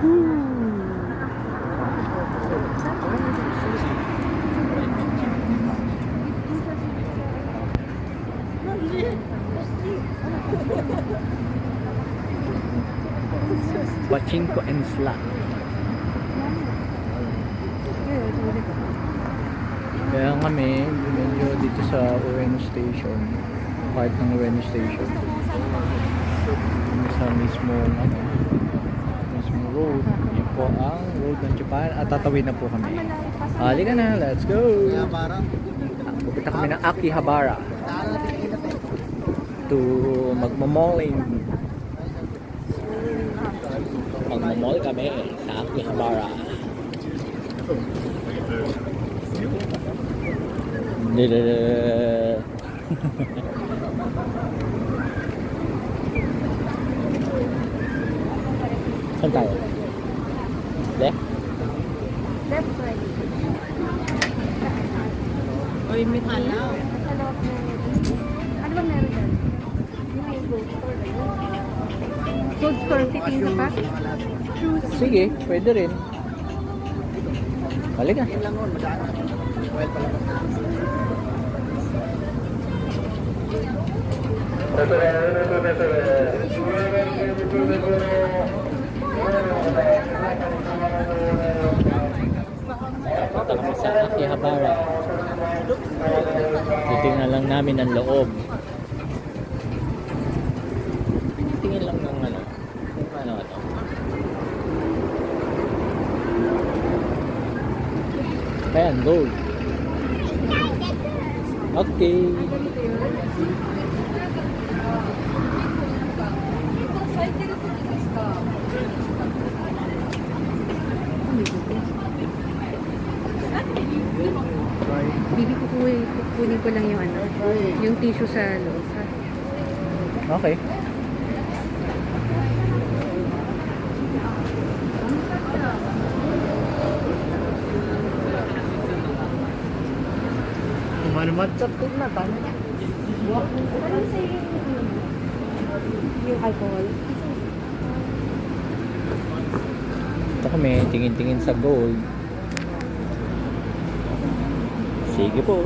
Pachinko and slot. Kaya kami medyo dito sa Ueno Station, part ng Ueno Station, sa mismo road. Yan po ang road ng Japan at tatawid na po kami. Halika na, let's go! Pupunta kami ng Akihabara to magmamalling. Magmamall kami sa Akihabara. Saan tayo? Left? Left side. Oy, may halaw. Ano ba meron dyan? Yung may gold store ba yun? Gold store, titingin ka pa? Shoes. Sige, pwede rin. Halika. Punta kami sa Akihabara. Titingnan lang namin ang loob. Tingin lang ng ano ito. Ayan, gold. Okay. Bibi ko kukunin ko lang yung ano, yung tissue sa loob. Ha? Okay. Machat ko na tama. Yung alcohol. Ito kami, tingin-tingin sa gold. Sige po.